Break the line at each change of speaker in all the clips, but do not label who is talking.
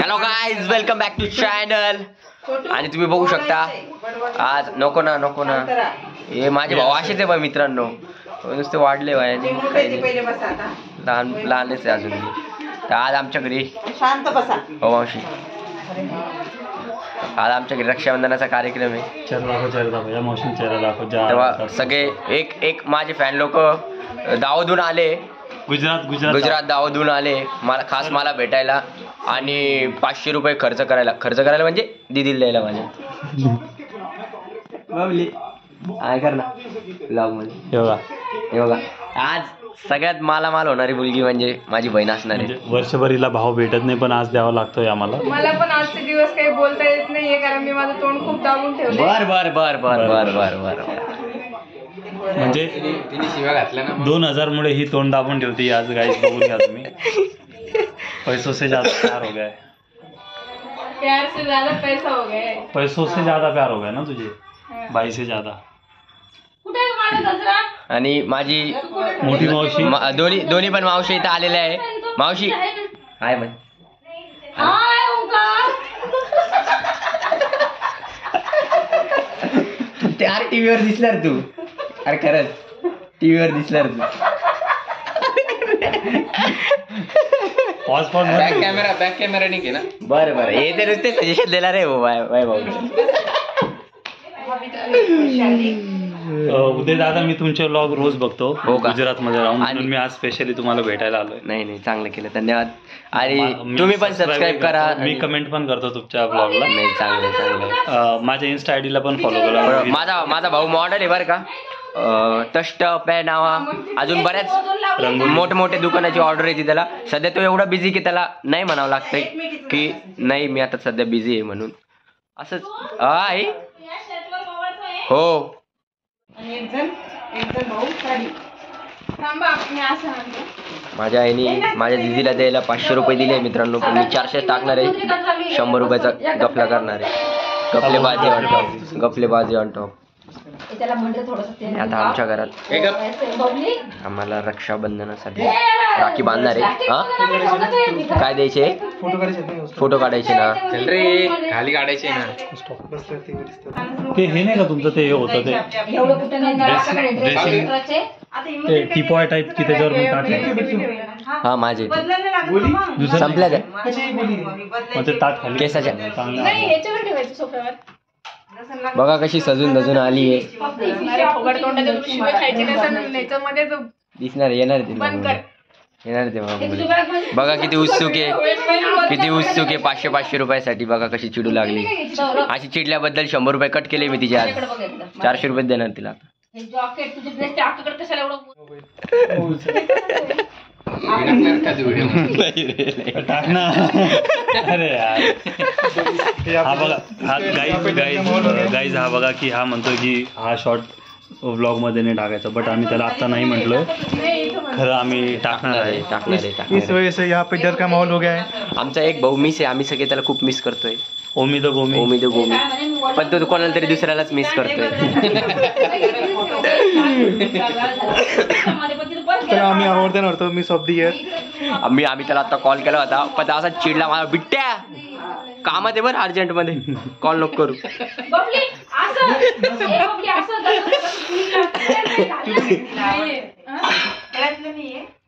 Hello guys, welcome back to channel. आणि तुम्ही बघू शकता आज नको ना हे माझे भाऊ असेच आहे मित्रांनो, नुसते वाढले लहानच आहे अजून. तर आज आमच्या घरी
शांत बसा
हो मावशी, आज आमच्या घरी रक्षाबंधनाचा कार्यक्रम आहे. तेव्हा सगळे एक माझे फॅन लोक दावोदून आले, गुजरात दावोदून आले मला भेटायला आणि 500 रुपये खर्च करायला म्हणजे दिदीला द्यायला माझ्या. काय कर ना ब्लॉग मध्ये हे बघा आज सगळ्यात मालामाल होणारी मुलगी म्हणजे माझी बहीण असणार आहे.
वर्षभरीला भाव भेटत नाही पण आज द्यावा लागतोय आम्हाला.
मला पण आजचे दिवस काही बोलता येत नाहीये कारण मी माझं तोंड खूप दाबून ठेवलंय.
बर
म्हणजे
तिने शिव्या घातल्या ना.
2000 मुळे ही तोंड दाबून ठेवती. आज गाईस बघून घ्या तुम्ही. पैसों से ज्यादा प्यार हो गया,
प्यार से ज्यादा पैसा हो गया.
पैसों से ज्यादा प्यार हो गया ना तुझे, बाई से ज्यादा.
आणि माझी
मोठी मावशी,
दोन्ही पण मावशी इथं आलेल्या आहे. मावशी हाय म्हण. ते अरे टीव्हीवर दिसणार तू, अरे खरंच टीव्हीवर दिसणार तू. बॅक कॅमेरा नाही ना. बरं हे तर नुसते सजेशन देणार आहे भाऊ.
उदय दादा, मी तुमचे व्लॉग रोज बघतो गुजरात मध्ये राहून, म्हणून मी आज स्पेशली तुम्हाला भेटायला आलोय.
नाही चांगलं केलं, धन्यवाद. आणि तुम्ही पण सबस्क्राईब करा. मी
कमेंट पण करतो तुमच्या ब्लॉगला.
नाही चांगलं.
माझ्या इन्स्टा आयडीला पण फॉलो करा.
माझा भाऊ मॉडेल आहे बरं का. टस्ट पॅ नावा अजून बऱ्याच मोठे दुकानाची ऑर्डर येते त्याला. सध्या तो एवढा बिझी की त्याला नाही म्हणावं लागतंय की नाही मी आता सध्या बिझी आहे म्हणून. असंच आहे हो. माझ्या आईने माझ्या दिदीला द्यायला 500 रुपये दिले मित्रांनो, पण मी 400 टाकणार आहे. 100 रुपयाचा गफला करणार आहे. गफलेबाजी ऑन टॉप. आता आमच्या घरात आम्हाला रक्षाबंधनासाठी राखी बांधणार आहे. हा काय द्यायचे? फोटो काढायचे ना. चल रे खाली काढायचे ना.
ते हे नाही का तुमचं ते होतं ते टिपॉय टाईप की त्याच्यावर
हा माझे संपल्या
ते ताट खाली
केसाच्या. बघा कशी सजून धजून आली आहे. दिसणार येणार ते बघा किती उत्सुक आहे 500 रुपयासाठी. बघा कशी चिडू लागली. अशी चिडल्याबद्दल 100 रुपये कट केले मी तिच्या. 400 रुपये देणार तिला.
टाक ना. अरे यार हा बघा, हा गाईज हा बघा की हा म्हणतो की हा शॉर्ट व्लॉग मध्ये नाही टाकायचा, बट आम्ही त्याला आता नाही म्हटलोय. खरं आम्ही टाकणार आहे.
इस वजह से यहाँ पे डर का माहौल हो गया है.
आमचा एक भाऊ मिस आहे. आम्ही सगळे त्याला खूप मिस करतोय.
ओमी द गोमी,
पण तो कोणाला तरी दुसऱ्यालाच मिस करतोय.
आम्ही आवडते नव्हतो मिस ऑफ द इयर.
आम्ही त्याला आता कॉल केला होता, पण असा चिडला मला. बिट्ट्या कामात आहे बरं, अर्जंट मध्ये कॉल नको करू.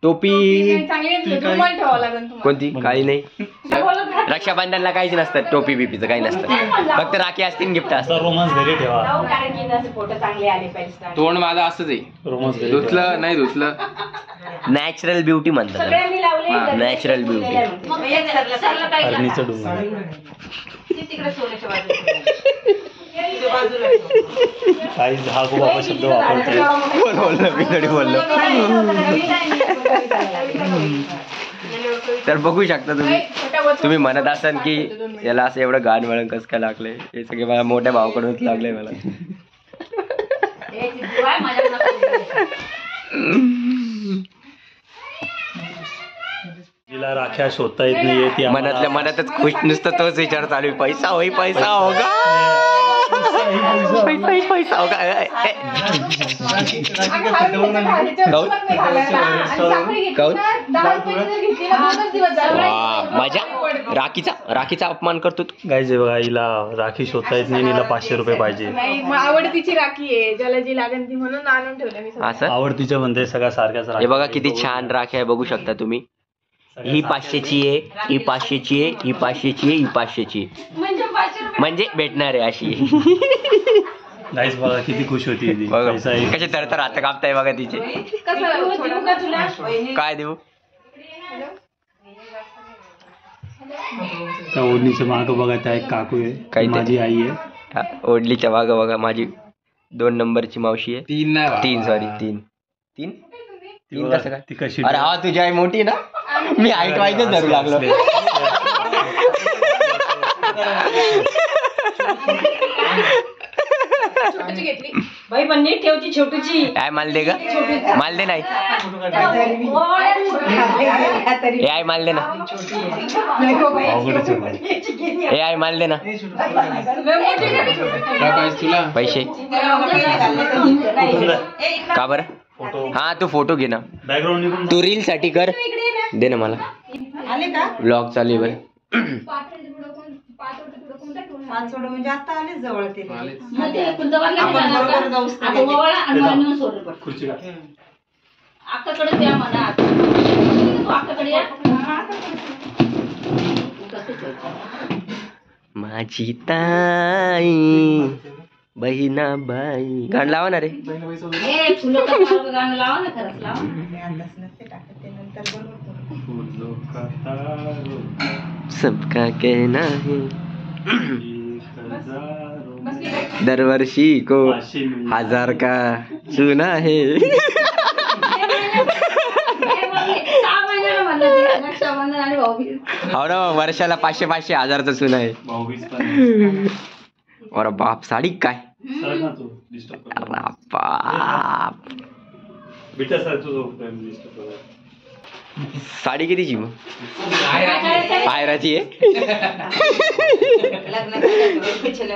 टोपी कोणती? काळी नाही. रक्षाबंधनला काहीच नसतं, टोपी बिपीचं काही नसतं, फक्त राखी असतील, गिफ्ट असतं.
रोमांस घरी ठेवा.
तोंड माझं असंच आहे.
रोमांस
धुतलं नाही धुतलं. नॅचरल ब्युटी म्हणतात. Natural beauty.
काहीच हा खूप आपण शब्द वापरतो.
बोललो. तर बघू शकता तुम्ही म्हणत असाल की याला असं एवढं गाण वळण कसं काय लागलंय. हे सगळे मला मोठ्या भावाकडूनच लागलंय. मला
तिला राख्या शोधता येत नाहीये. ती
मनातल्या मनातच खुश नुसतं तोच विचार चालू आहे, पैसा होगा. पैसा हो का? माझ्या राखीचा अपमान करतो तू.
गाईज हे बघा, हिला राखी शोधता येत नाही, हिला 500 रुपये पाहिजे.
नाही मग आवडतीची राखी आहे, ज्याला जी लागेल ती म्हणून आणून ठेवलं मी सगळं.
असं
आवडतीच्या म्हणते सगळ्या सारख्याच
हे
राखी.
बघा किती छान राखी आहे, बघू शकता तुम्ही. ही 500ची आहे, ही 500ची आहे, ही 500ची आहे, ही 500ची आहे. म्हणजे भेटणार आहे अशी.
गाईज बघा किती खुश होती ती.
बघा
पैसा आहे.
कसे तर हात कापताय बघा तिचे. काय देऊ?
त्या ओढणीच्या माग बघा, त्या एक काकू आहे,
काही ते-
माझी आई आहे.
हा, ओढलीच्या मागं बघा माझी 2 नंबरची मावशी आहे. 3 सॉरी 3
ती
3
बघा,
कसं काय?
ती कशी
अरे हा तुझी आई मोठी ना, मी हाईट वाईजच धरू लागलो.
घेतली
बाई पण नीट ठेवची छोटूची.
काय माल दे ग? माल दे नाही. ए आई माल दे ना.
अवघडच आहे बाई.
ए आई माल दे ना. पैसे का बरं?
फोटो
हा तू फोटो घे ना,
बॅकग्राऊंड निघून
तू रील साठी कर. दे ना मला.
आले का?
ब्लॉग चालू आहे बरं.
पाचवड म्हणजे आता आलेच जवळ ते. आपण
आपण
बरोबर जाऊ
खुर्ची का?
अक्काकडे द्या म्हणा. अक्काकडे या.
माझी ताई बहिणाबाई गाणं लावा ना रे.
ए, फुलं का पावलं गाणं लावा ना, खरंच लावा.
अंदाज नसते टाकत ते, नंतर बरोबर
फूलों का तारो,
सबका कहना है
एक हजारों
दरवर्षी को
500
1000 का चुना है.
हे बघ, 6 महिन्याला म्हणलं ते रक्षाबंधन आणि भाऊबीज.
हो ना, वर्षाला 500 1000चा चुना आहे.
भाऊबीज पण.
अरे बाप, साडी काय?
सर ना तू डिस्टर्ब कर.
अरे बाप,
बेटा सर तू डिस्टर्ब कर.
साडी कितीची मग? आयराची आहे.
लग्न केलं.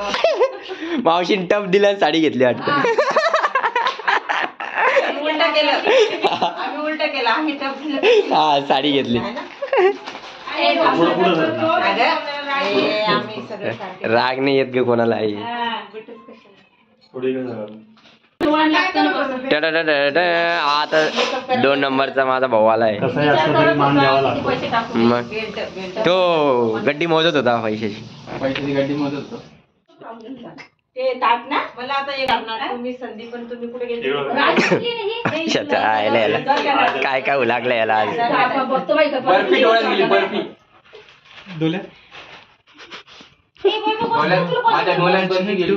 मावशीने टप दिला, साडी घेतली वाटतं.
उलटा केलं आम्ही, उलटा केलं आम्ही. टप
हा साडी घेतली.
पुढं पुढं सर.
आम्ही सगळं सारखे.
राग नाही येत ग कोणाला आई.
थोडी काय झालं?
डोळ्याला लागतं ना बसून.
आता 2 नंबरचा माझा भाऊ आलाय.
कसं आहे, असं तरी मान द्यावा
किती
लागतो.
पैसे टाकून.
मग तो गड्डी मोजत होता पैशाची.
ते ताट ना मला आता एक लागणार. तुम्ही संदीप पण तुम्ही कुठे गेले?
इकडं बघा.
राजकीय नाही.
शता याला याला काय काय लागलं याला आज.
आपण बघतो बाई का
बर्फी डोळ्यात गेली, बर्फी. डोल्या माझ्या डोळ्यात बर्फी गेली.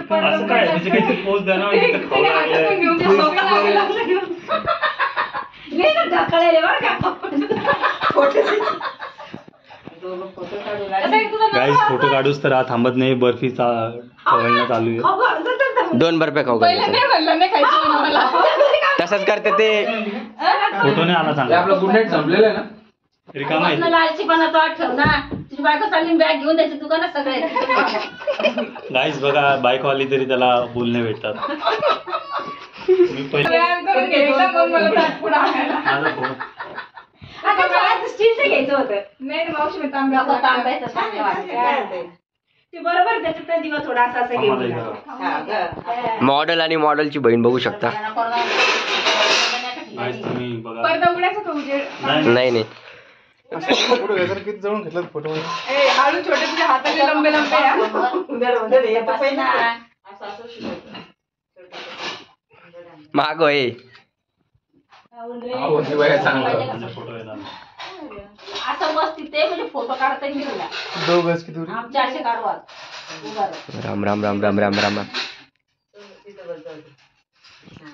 असं काय म्हणजे काहीतरी पोच द्या ना, इथं खाऊ लागलंय.
ढकळले बरं का.
गाईज फोटो काढूच तर हा थांबत नाही. बर्फी चवळणं चालू आहे.
2 बर्फे खाऊ
पहिले
घालायचे.
नाही म्हणलं नाही खायची म्हणून मला.
तसंच करते ते.
फोटो नाही आला
हे
चांगला.
आपलं गुड नाईट संपलेलं आहे ना.
रिकामा आहे.
लालचीपणा तो ठेव ना. तुझी बायको चालली बॅग घेऊन द्यायची दुकानात सगळे.
गाईज बघा, बायको आली तरी त्याला बोलणे भेटतात. मी पहिले
व्यायाम करून घ्यायचा, मग मला ताट पुढं आणायला.
माझा फोन
आता मला स्टीलचं घ्यायचं होतं.
नाही ना, मावशी मी
नको
तांब्या
तांब्याचं चांगलं वाटतं.
ते बरोबर त्याच्यात दिवा थोडा असा असं घेऊन
आम्हाला
जा.
इथं.
हा, ग.
मॉडेल आणि मॉडेलची बहीण बघू शकता.
गाईज तुम्ही बघा.
पडदा उघडायचा का उजेड?
नाही नाही
फोटो घ्यायचा किती जवळून घेतला फोटो.
ए, हळू छोटे तुझ्या हाताचे लंबे लंबे आहे.
उधर उधर हे तर पहिलं असं असं शिकायचं.
माग होय.
माझा फोटो येणार.
असं मस्त तिथे म्हणजे फोटो काढता येईल तुला.
2 गज की दूरी.
आमच्या असे काढू आज. उभा राहा.
राम राम राम राम राम राम.
तिथं बस जाऊ दे. हा.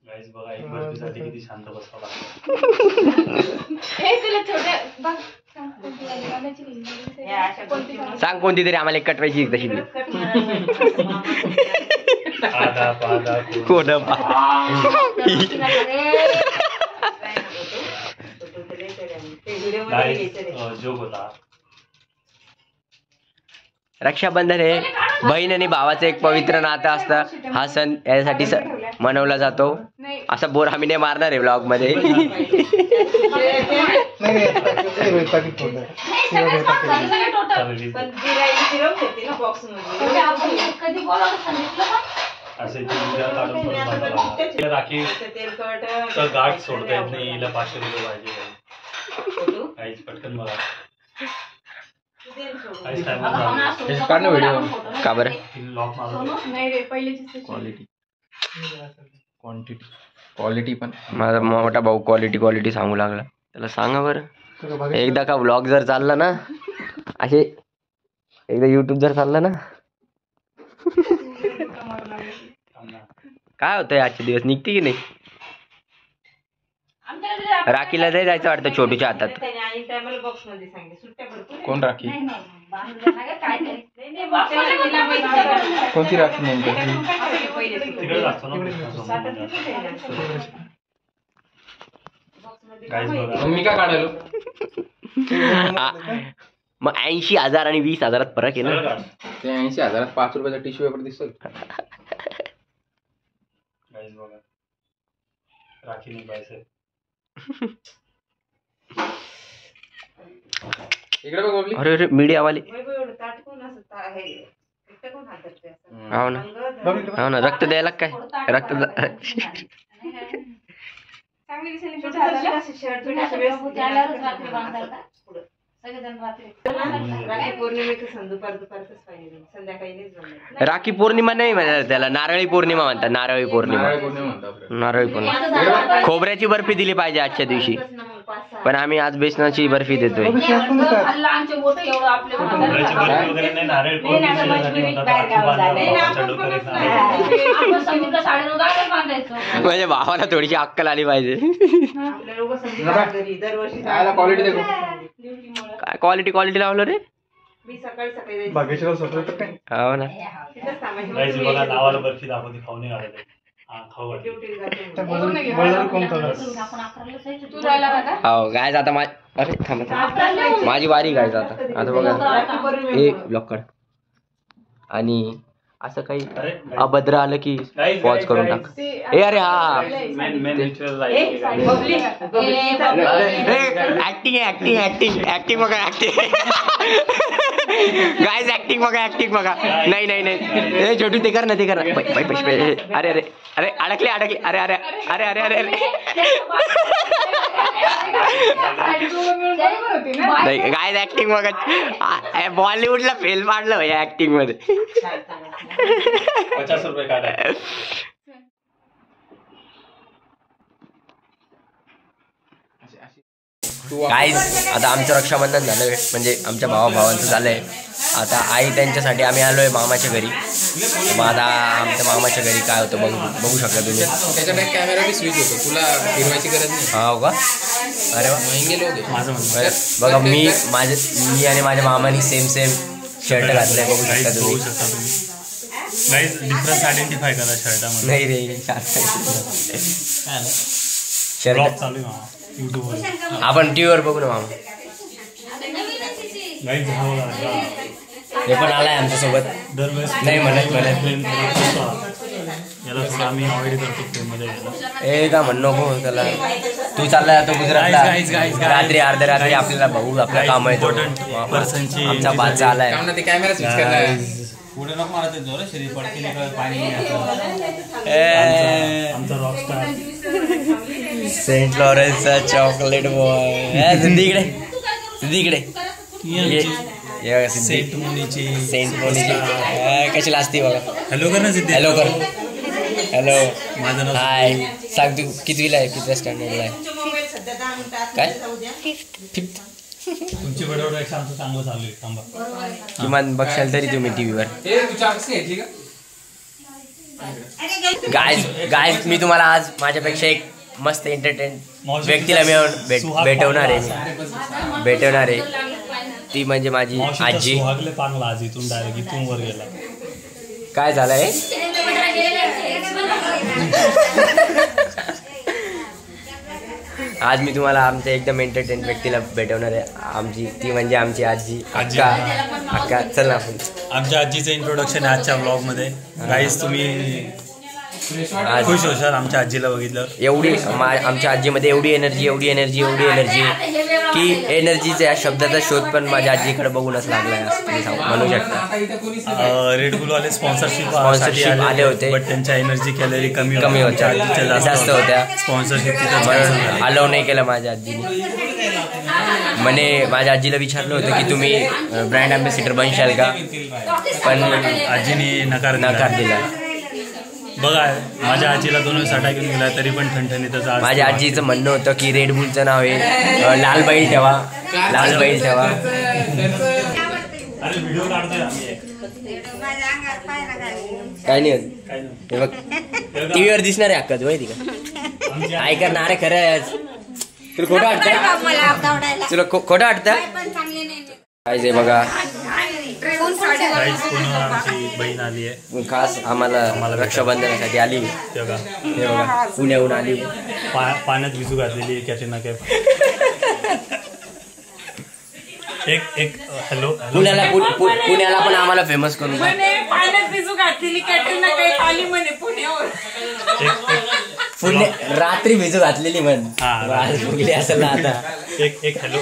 गाईज बघा, एक बर्फीसाठी किती शांत बसावं लागतं.
हे तुला छोट्या बघ, सांग, कोणती वाली? वाल्याची लिंक.
हे अशा
कोणती
गोष्टी
सांग कोणती तरी आम्हाला कटवायची तशी.
आधा पाधा
कोण
रे.
ते व्हिडिओ मध्ये
गाईज
घ्यायचं रे.
जोक होता.
रक्षाबंधन हे बहीण आणि भावाचं एक पवित्र नातं असतं. हा सण यासाठी मनवला जातो. असा बोर आम्ही नाही मारणार आहे ब्लॉग मध्ये.
नाही रोहित पाकीट फोन आहे.
पण गिराईला फिरवून घेते ना बॉक्स मध्ये.
कधी बोलावलं सांगितलं का?
असे ते उद्या काढून परत बांधायला. राखी
तेलकट
गाठ सोडता येत नाही. हिला 500 रुपये पाहिजे. काहीच पटकन मला काहीच टाइम
काढ ना व्हिडिओ. का बरं?
लॉक मारून
नाही रे पहिलीचीच
क्वालिटी
क्वालिटी पण
माझा मोठा भाऊ क्वालिटी सांगू लागला. त्याला सांगा बरं. एकदा का व्लॉग जर चालला ना असे एकदा युट्यूब जर चालला ना काय होतंय आजचे दिवस निघते की नाही.
आमच्याकडे
राखीला नाही जायचं वाटतं छोटूच्या हातात.
आणि टायमाला बॉक्स मध्ये सांगे सुट्ट्या भरपूर.
कोण राखी
नाही नाही बांधलं नाही का काय तरी.
नाही, नाही, box मध्ये तिला माहिती आहे.
कोणती राखी नेमकं
पहिले
तिकडे लागतो ना
बॉक्स मध्ये
गाईज बघा.
मी काय काढायलो
मग 80,000 आणि 20,000 फरक आहे ना.
ते 80,000 5 रुपयाचा टिश्यू पेपर दिसतो.
गाईज बघा राखी नाही पाहिजे.
इकडे बघ बबली.
अरे मीडियावाले
एवढं ताट कोण असं हे एकटं कोण हात धरते असं.
हो ना हो ना. रक्त द्यायला काय रक्त
चांगली दिसेल
छोटं असं शर्ट बिर्ट व्यवस्थित
त्यालाच रात्री बांधतात. सगळेजण रात्री
राखी पौर्णिमेचं सण दुपारच पाहिजे. संध्याकाळी नाही जमणार.
राखी पौर्णिमा नाही म्हणतात त्याला. नारळी पौर्णिमा म्हणतात. नारळी पौर्णिमा. नारळी पौर्णिमा. खोबऱ्याची बर्फी दिली पाहिजे आजच्या दिवशी. पण आम्ही आज बेसनाची बर्फी देतोय.
हल्ला आमचे बोट एवढं आपले
खोबऱ्याची बर्फी वगैरे नाही. नारळ पौर्णिमेसाठी म्हणतात. राखी बांधायला भावाच्या डोक्यात नाही.
आपण संध्याकाळी 9:30 बांधायचो.
म्हणजे भावाला थोडीशी अक्कल आली पाहिजे.
आपल्या लोक घरी दरवर्षी
क्वालिटी देखो
काय क्वालिटी लावलं रे.
मी सकाळी जायची.
बागेश्वर स्वतः तर काय
हो ना.
तिथंच थांबायची.
गाईज बघा नावाला बर्फी दाखवते. खाऊ नाही घालत. हा खाऊ वाटते.
ड्युटीला जाते.
बाजार कोणता
आपण 11ला जायचो.
तू जायला का?
हो गायज आता अरे थांबा माझी वारी गायज आता बघा
राखी पौर्णिमेला
एक ब्लॉक काढ. आणि असं काही
अरे
अभद्र आलं की
गाईज,
पॉज करून
गाईज,
टाक. ए अरे हा
मेन रिच्युअल
बबली
ऍक्टिंग बघा गायज ऍक्टिंग बघा नाही ए छोटू ते कर ना अरे अडकले अरे नाही गायज ऍक्टिंग बघा. बॉलिवूडला फेल मारलं या ऍक्टिंग मध्ये.
50 रुपये काढा.
गाईज आता आमचं रक्षाबंधन झालं म्हणजे आमच्या भावांचं झालंय. आता आई त्यांच्यासाठी आम्ही आलोय मामाच्या घरी. मग आता आमच्या मामाच्या घरी काय होतं बघू शकता तुम्ही.
त्याच्याकडे कॅमेरा बी स्विच होतो. तुला फिरवायची गरज नाही.
हो का. अरे वा.
महंगे लोक आहे.
माझं म्हणणं
बघा मी आणि माझ्या मामानी सेम शर्ट घातलंय. बघू शकता
बघू
तुम्ही.
शकता तुम्ही. गाईज डिफरन्स आयडेंटिफाय करा शर्टामध्ये.
नाही रे शर्ट
ब्लॉग चालू आहे मामा युट्यूबवर.
आपण टीव्हीवर बघू ना मामा.
गाईज हा बघा
हे पण आलाय आमच्यासोबत.
दरवेळेस
नाही म्हणत
याला थोडं आम्ही अवॉइड करतो फ्रेममध्ये यायला.
ए का म्हण नको त्याला. तू चालला जातो गुजरातला.
Guys.
रात्री अर्ध्या रात्री आपल्याला भाऊ आपलं काम आहे.
पर्सनची
आमचा बादचा आलाय.
काम ना ते कॅमेरा स्विच करणार.
पुढे नको मारत जोर शरीर पडते पाणी. आमचा रॉकस्टार
सेंट लॉरेन्सचा चॉकलेट बॉय. सिद्धी इकडे
सेंट मोनीची
कशी लाजती बघा.
हॅलो कर ना सिद्धी.
हॅलो
माझं नाव
हाय. सांग तू कितवीला स्टँडर्डला आहे. काय फिफ्थ.
तुमची बडवडापेक्षा आमचं चांगलं चालू आहे. थांबा
किमान बघशाल तरी तुम्ही टीव्हीवर.
तू चार्ज घेतली का.
गायज मी तुम्हाला आज माझ्यापेक्षा एक मस्त एंटरटेन व्यक्तीला भेटवणार आहे. ती म्हणजे माझी आजी.
सुहागले पांगला आज इथून डायरेक्ट इथून वर गेला.
काय झालंय. आज मी तुम्हाला आमच्या एकदम एंटरटेन व्यक्तीला भेटवणार आहे. आमची ती म्हणजे आमची आजी अक्का. अक्का चल ना आपण.
आमच्या आजीचं इंट्रोडक्शन आहे आजच्या ब्लॉगमध्ये. गाईज तुम्ही खुश होशाल आमच्या आजीला बघितलं.
एवढी आमच्या आजीमध्ये एवढी एनर्जी की एनर्जीच्या या शब्दाचा शोध पण माझ्या आजीकडे बघूनच लागलाय असं तुम्ही म्हणू शकता.
रेड बुलवाले स्पॉन्सरशिप
आले होते
बट त्यांच्या एनर्जी कॅलरी कमी
होत्या, जास्त होत्या.
स्पॉन्सरशिप तिथं
अलाव नाही केलं माझ्या आजीने. म्हणे माझ्या आजीला विचारलं होतं की तुम्ही ब्रँड अँबॅसिडर बनशाल का, पण
आजीने नकार
दिला.
बघा माझ्या आजीला 2 वेळेस अटॅक येऊन गेला तरी पण ठणठणीतच.
माझ्या आजीचं म्हणणं होतं की रेड बुलचं नाव आहे लाल बैल ठेवा.
अरे व्हिडिओ काढतोय आम्ही.
काय नाही हे बघ टीव्हीवर दिसणार आहे अक्का, माहिती का? ऐका ना, अरे खरंच तुला खोटं वाटतं, तुला खोटं वाटतं काय ते बघा.
आमची बहीण आली आहे
खास आम्हाला रक्षाबंधनासाठी आली. हे बघा पुण्याहून आली.
पाण्यात भिजू घातलेली कॅटरीना कैफ. एक हॅलो
पुण्याला पण आम्हाला फेमस करून
पाण्यात भिजू घातलेली कॅटरीना कैफ आली म्हणे पुण्यावर.
रात्री भिजू घातलेली म्हण असेल ना आता.
एक हॅलो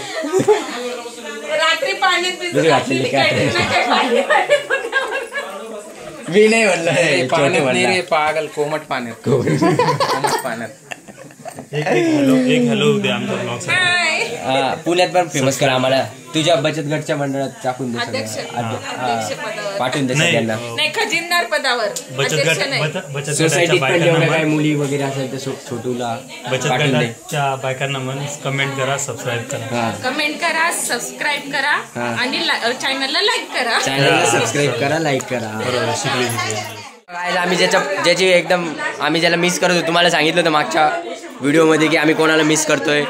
रात्री पाण्यात भिजू
घातलेली
कॅटरीना कैफ आली
मी नाही म्हणलं
पाण्यात नाही रे पागल, कोमट पाण्यात.
एक हॅलो उद्या आमच्या ब्लॉग.
पुण्यात पण फेमस करा आम्हाला. तुझ्या बचत गटच्या मंडळात टाकून दे, पाठवून दे सगळ्यांना.
नाही खजिनदार पदावर
बचत
सोसायटीत पण
गटाच्या
जेवढ्या काही मुली वगैरे असेल तर छोटूला
बचत
पाठवून दे.
गटाच्या बायकांना म्हण कमेंट करा, सबस्क्राईब करा.
कमेंट करा, सबस्क्राईब करा आणि चॅनलला लाईक करा.
चॅनलला सबस्क्राईब करा, लाईक करा.
बरोबर शिकली.
काय आम्ही ज्याची एकदम आम्ही ज्याला मिस करतो, तुम्हाला सांगितलं होतं मागच्या व्हिडिओमध्ये की आम्ही कोणाला मिस करतोय.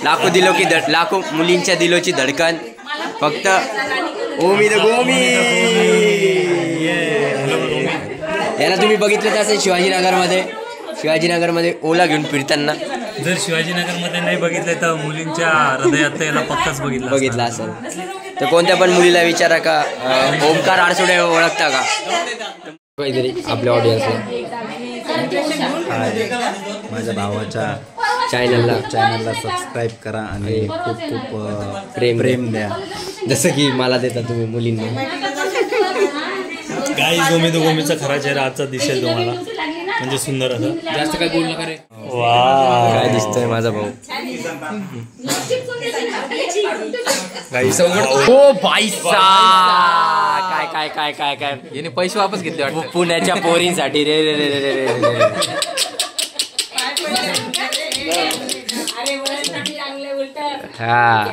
लाखो मुलींच्या दिलोची धडकन फक्त ओमी द गोमी. याला तुम्ही बघितलं असेल शिवाजीनगरमध्ये ओला घेऊन फिरताना.
जर शिवाजीनगरमध्ये नाही बघितलं तर मुलींच्या हृदयात याला पक्काच बघितलं
असेल. तर कोणत्या पण मुलीला विचारा का ओमकार आरसोडे ओळखता का काहीतरी आपल्या ऑडियन्सला.
माझ्या भावाच्या
चॅनलला
सबस्क्राईब करा आणि खूप
प्रेम द्या, जसं की मला देता तुम्ही मुलींना.
गाईज ओमी द गोमीचा खरा चेहरा आजचा दिसेल तुम्हाला, म्हणजे सुंदर असं.
जास्त काय बोल नका रे.
वा
काय दिसतोय माझा भाऊ. ओ बाईसा काय काय काय काय काय
याने पैसे वापस घेतले वाटतं.
पुण्याच्या पोरींसाठी रे रे रे रे रे रे. हा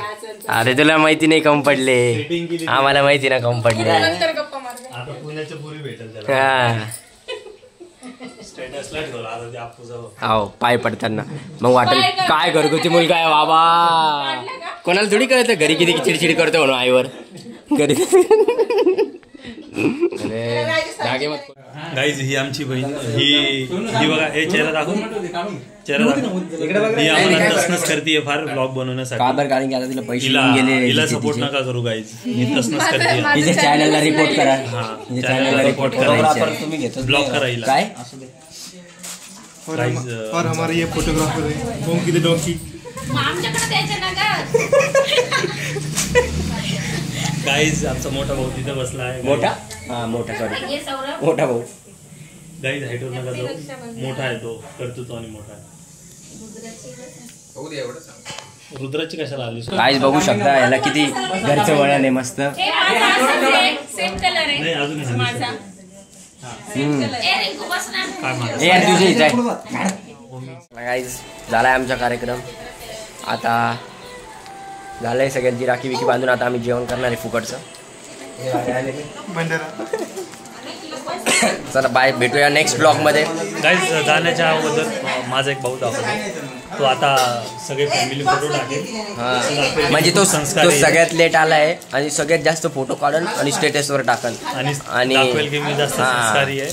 अरे तुला माहिती नाही कम पडले, आम्हाला माहिती ना कम पडले.
आता पुण्याच्या पोरी भेटेल त्याला.
हा
स्टेटसला ठेवला आता ते आपूजावं.
हो पाय पडताना मग वाटेल काय घरगुती मुलगा आहे बाबा. कोणाला थोडी कळतं घरी किती चिडचिड करतो म्हणून आईवर घरी.
गाईज ही आमची बहीण, ही बघा हे चेहरा दाखव. ही आम्हाला तसनच करते फार ब्लॉग बनवण्यासाठी.
कारण की आता तिला पैसे
हिला सपोर्ट नका करू गाईज, ही तसनच करते.
तिच्या चॅनलला रिपोर्ट करा.
चॅनलला रिपोर्ट करा,
तुम्ही घेतो
ब्लॉक करा हिला.
काय
और हमारे ये फोटोग्राफर है डोंकी द डोंकी.
गाईज आमचा मोठा भाऊ तिथे बसला आहे.
मोठा सॉरी मोठा भाऊ.
गाईज हाईटवर नका जाऊ, मोठा आहे तो, कर्तृत्व आणि मोठा आहे.
होऊ दे एवढं सांग.
रुद्राची कशाला आली?
गाईज बघू शकता याला किती घरचं वळण आहे मस्त.
सेम कलर आहे
नाही अजून
माझा.
काय
तुझे गाईज झालाय आमचा कार्यक्रम. आता झालंय सगळ्यांची राखी विकी बांधून. आता आम्ही जेवण करणार आहे फुकटचं. चला बाय, भेटूया नेक्स्ट ब्लॉग मध्ये.
गाईज जाण्याच्या अगोदर माझा एक भाऊ दाखवतो, तो आता सगळे फॅमिली फोटो टाकेल.
म्हणजे तो सगळ्यात लेट आलाय आणि सगळ्यात जास्त फोटो काढन आणि स्टेटसवर टाकन
आणि दाखवेल की मी जास्त संस्कारी आहे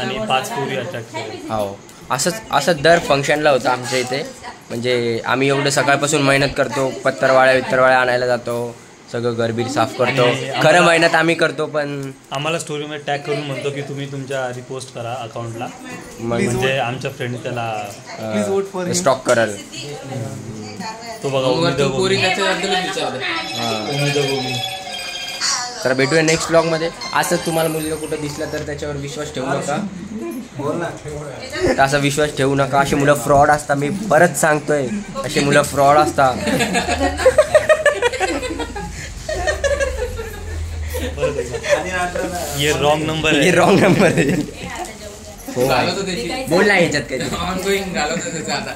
आणि 5 पोरी अटॅक करेल.
हो असं दर फंक्शनला होतं आमच्या इथे. म्हणजे आम्ही एवढं सकाळपासून मेहनत करतो, वित्तरवाळ्या आणायला जातो, सगळं घरबीर साफ करतो. खरं मेहनत आम्ही करतो, पण
आम्हाला स्टोरीमध्ये टॅग करून म्हणतो की तुम्ही तुमच्या रिपोस्ट करा अकाउंटला,
मग
म्हणजे आमच्या फ्रेंड त्याला
स्टॉक कराल.
तो बघा
पोरी त्याच्याबद्दलच विचारते.
उमेद गोमी.
तर भेटूया नेक्स्ट ब्लॉगमध्ये. असंच तुम्हाला मुलगा कुठं दिसला तर त्याच्यावर विश्वास ठेवू नका. असा विश्वास ठेवू नका. अशी मुलं फ्रॉड असतात. मी परत सांगतोय, अशी मुलं फ्रॉड असतात.
ये रॉंग नंबर
हे
आहे.
रॉंग नंबर आहे.
घालवतो त्याची
बोल नाही याच्यात काही.
ऑनगोईंग घालवतो त्याचं आता.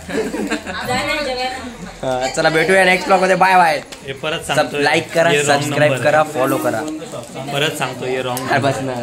चला भेटूया नेक्स्ट ब्लॉगमध्ये. Bye bye.
हे परत सांगतो,
लाईक करा, सबस्क्राईब करा, फॉलो करा.
परत सांगतो, ये रॉंग
बस ना.